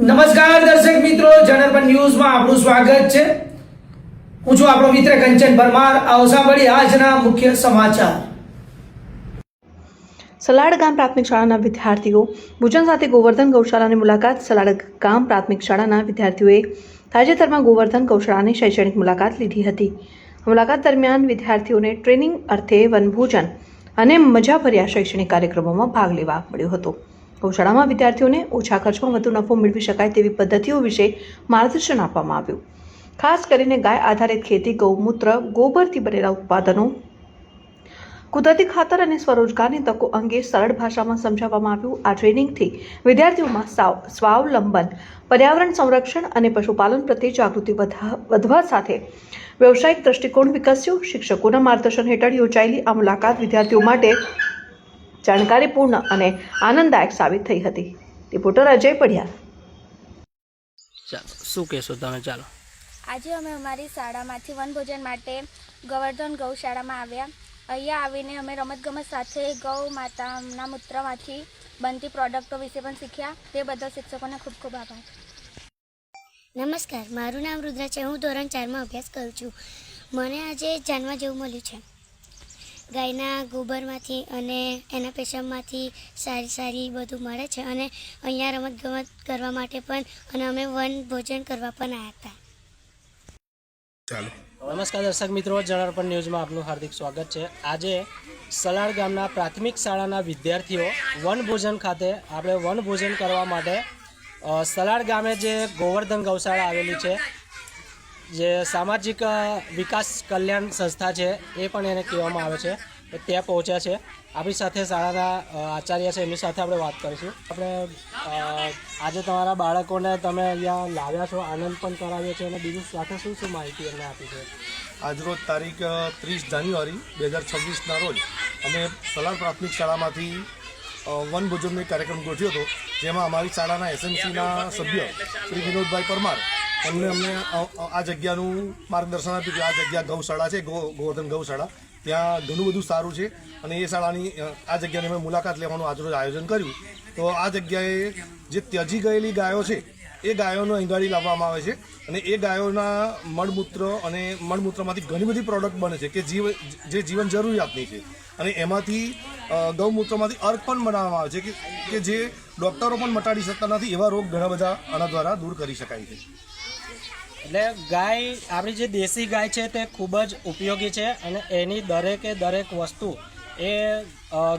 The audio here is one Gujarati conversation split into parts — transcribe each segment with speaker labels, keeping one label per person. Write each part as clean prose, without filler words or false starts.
Speaker 1: નમસ્કાર દર્શક મિત્રો, જનરપન ન્યૂઝમાં આપનું સ્વાગત છે। હું છું આપણો મિત્ર કંચન પરમાર। આવો સાંભળીએ આજના મુખ્ય સમાચાર।
Speaker 2: સલાડ ગામ પ્રાથમિક શાળાના વિદ્યાર્થીઓ ભોજન સાથે ગોવર્ધન ગૌશાળાની મુલાકાત। સલાડ ગામ પ્રાથમિક શાળાના વિદ્યાર્થીઓએ તાજેતરમાં ગોવર્ધન ગૌશાળાની શૈક્ષણિક મુલાકાત લીધી હતી। મુલાકાત દરમિયાન વિદ્યાર્થીઓને ટ્રેનિંગ અર્થે વનભોજન અને મજાભર્યા શૈક્ષણિક કાર્યક્રમોમાં ભાગ લેવા મળ્યો હતો। ગૌશાળામાં વિદ્યાર્થીઓને ઓછા ખર્ચમાં વધુ નફો મેળવી શકાય તેવી પદ્ધતિઓ વિશે માર્ગદર્શન આપવામાં આવ્યું। ખાસ કરીને ગાય આધારિત ખેતી, ગૌમૂત્ર, ગોબરથી બનેલા ઉત્પાદનો, કુદરતી ખાતર અને સ્વરોજગારની તકો અંગે સરળ ભાષામાં સમજાવવામાં આવ્યું। આ ટ્રેનિંગથી વિદ્યાર્થીઓમાં સ્વાવલંબન, પર્યાવરણ સંરક્ષણ અને પશુપાલન પ્રત્યે જાગૃતિ વધવા સાથે વ્યવસાયિક દ્રષ્ટિકોણ વિકસ્યો। શિક્ષકોના માર્ગદર્શન હેઠળ યોજાયેલી આ મુલાકાત વિદ્યાર્થીઓ માટે જાણકારીપૂર્ણ અને આનંદદાયક સાબિત થઈ હતી। રિપોર્ટર અજય પઢિયાર।
Speaker 3: ચાલો, શું કહેશો તમે? ચાલો,
Speaker 4: આજે અમે અમારી શાળામાંથી વનભોજન માટે ગોવર્ધન ગૌશાળામાં આવ્યા। અહીંયા આવીને અમે રમતગમત સાથે ગૌ માતાના મૂત્રમાંથી બનતી પ્રોડક્ટો વિશે પણ શીખ્યા। તે બદલ શિક્ષકોને ખૂબ ખૂબ આભાર।
Speaker 5: નમસ્કાર, મારું નામ રુદ્રા છે। હું ધોરણ 4માં અભ્યાસ કરું છું। મને આજે જાણવા જેવું મળ્યું છે ગાયના ગોબરમાંથી અને એના પેશાબમાંથી સારી બધું મળે છે અને અહીંયા રમતગમત કરવા માટે પણ અને અમે વનભોજન કરવા પણ આવ્યા હતા।
Speaker 3: નમસ્કાર દર્શક મિત્રો, જનરપન ન્યૂઝમાં આપનું હાર્દિક સ્વાગત છે। આજે સલાડ ગામના પ્રાથમિક શાળાના વિદ્યાર્થીઓ વનભોજન ખાતે આપણે વનભોજન કરવા માટે સલાડ ગામે જે ગોવર્ધન ગૌશાળા આવેલી છે, જે સામાજિક વિકાસ કલ્યાણ સંસ્થા છે એ પણ એને કહેવામાં આવે છે, ત્યાં પહોંચ્યા છે। આપણી સાથે શાળાના આચાર્ય છે, એમની સાથે આપણે વાત કરીશું। આપણે આજે તમારા બાળકોને તમે અહીંયા લાવ્યા છો, આનંદ પણ કરાવ્યો છે અને બીજું સાથે શું માહિતી એમને આપી છે?
Speaker 6: આજરોજ તારીખ 30 જાન્યુઆરી 2026ના રોજ અમે સલાડ પ્રાથમિક શાળામાંથી વનભોજનનો કાર્યક્રમ ગોઠવ્યો હતો, જેમાં અમારી શાળાના એસએમસીના સભ્ય શ્રી વિનોદભાઈ પરમાર અમને આ જગ્યાનું માર્ગદર્શન આપ્યું કે આ જગ્યા ગૌશાળા છે, ગોવર્ધન ગૌશાળા, ત્યાં ઘણું બધું સારું છે અને એ શાળાની આ જગ્યાની અમે મુલાકાત લેવાનું આજરોજ આયોજન કર્યું। તો આ જગ્યાએ જે ત્યજી ગયેલી ગાયો છે એ ગાયોનો ઈંગાડી લાવવામાં આવે છે અને એ ગાયોના મળમૂત્રમાંથી ઘણી બધી પ્રોડક્ટ બને છે કે જે જીવન જરૂરિયાતની છે અને એમાંથી ગૌમૂત્રમાંથી અર્ક પણ બનાવવામાં આવે છે કે જે ડૉક્ટરો પણ મટાડી શકતા નથી, એવા રોગ ઘણા બધા આના દ્વારા દૂર કરી શકાય છે।
Speaker 3: એટલે ગાય, આપણી જે દેશી ગાય છે તે ખૂબ જ ઉપયોગી છે અને એની દરેક વસ્તુ એ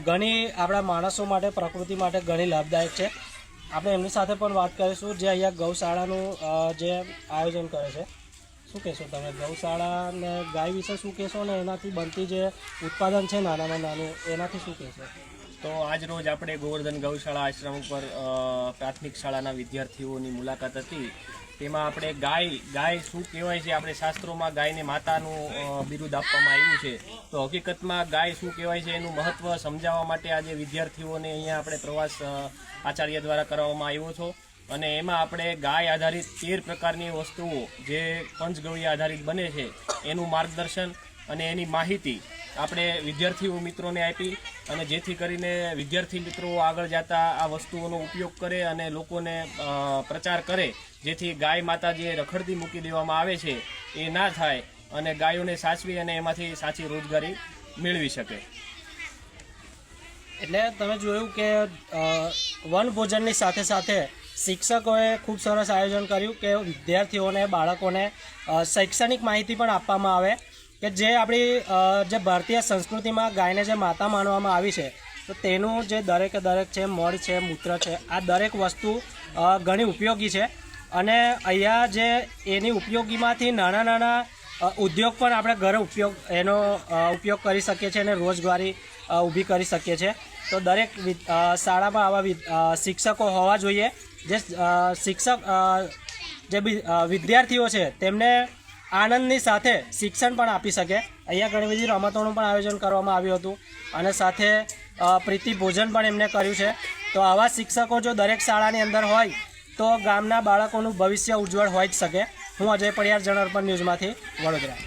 Speaker 3: ઘણી આપણા માણસો માટે, પ્રકૃતિ માટે ઘણી લાભદાયક છે। આપણે એમની સાથે પણ વાત કરીશું જે અહીંયા ગૌશાળાનું જે આયોજન કરે છે। શું કહેશો તમે ગૌશાળા ને ગાય વિશે શું કહેશો ને એનાથી બનતી જે ઉત્પાદન છે નાનામાં નાનું, એનાથી શું કહેશો?
Speaker 7: તો આજ રોજ આપણે ગોવર્ધન ગૌશાળા આશ્રમ ઉપર પ્રાથમિક શાળાના વિદ્યાર્થીઓની મુલાકાત હતી। તેમાં આપણે ગાય શું કહેવાય છે, આપણે શાસ્ત્રોમાં ગાયને માતાનું બિરુદ આપવામાં આવ્યું છે, તો હકીકતમાં ગાય શું કહેવાય છે એનું મહત્ત્વ સમજાવવા માટે આજે વિદ્યાર્થીઓને અહીંયા આપણે પ્રવાસ આચાર્ય દ્વારા કરાવવામાં આવ્યો છો અને એમાં આપણે ગાય આધારિત 13 પ્રકારની વસ્તુઓ જે પંચગવ્ય આધારિત બને છે એનું માર્ગદર્શન અને એની માહિતી આપણે વિદ્યાર્થીઓ મિત્રોને આપી અને જેથી કરીને વિદ્યાર્થી મિત્રો આગળ જતા આ વસ્તુઓનો ઉપયોગ કરે અને લોકોને પ્રચાર કરે, જેથી ગાય માતા જે રખડતી મૂકી દેવામાં આવે છે એ ના થાય અને ગાયોને સાચવી અને એમાંથી સાચી રોજગારી મેળવી શકે।
Speaker 3: એટલે તમે જોયું કે વનભોજનની સાથે સાથે શિક્ષકોએ ખૂબ સરસ આયોજન કર્યું કે વિદ્યાર્થીઓને, બાળકોને શૈક્ષણિક માહિતી પણ આપવામાં આવે કે જે આપણી જે ભારતીય સંસ્કૃતિમાં ગાયને જે માતા માનવામાં આવી છે, તો તેનું જે દરેક છે, મળ છે, મૂત્ર છે, આ દરેક વસ્તુ ઘણી ઉપયોગી છે અને અહીંયા જે એની ઉપયોગીમાંથી નાના ઉદ્યોગ પણ આપણે ઘરે એનો ઉપયોગ કરી શકીએ છીએ અને રોજગારી ઊભી કરી શકીએ છીએ। તો દરેક શાળામાં આવા શિક્ષકો હોવા જોઈએ જે વિદ્યાર્થીઓ છે તેમને આનંદની સાથે શિક્ષણ પણ આપી શકે। અહીંયા ઘણી બધી રમતોનું પણ આયોજન કરવામાં આવ્યું હતું અને સાથે પ્રીતિ ભોજન પણ એમને કર્યું છે। તો આવા શિક્ષકો જો દરેક શાળાની અંદર હોય તો ગામના બાળકોનું ભવિષ્ય ઉજ્જવળ હોઈ જ શકે। હું અજય પઢિયાર, જનરપન ન્યૂઝમાંથી વડોદરા।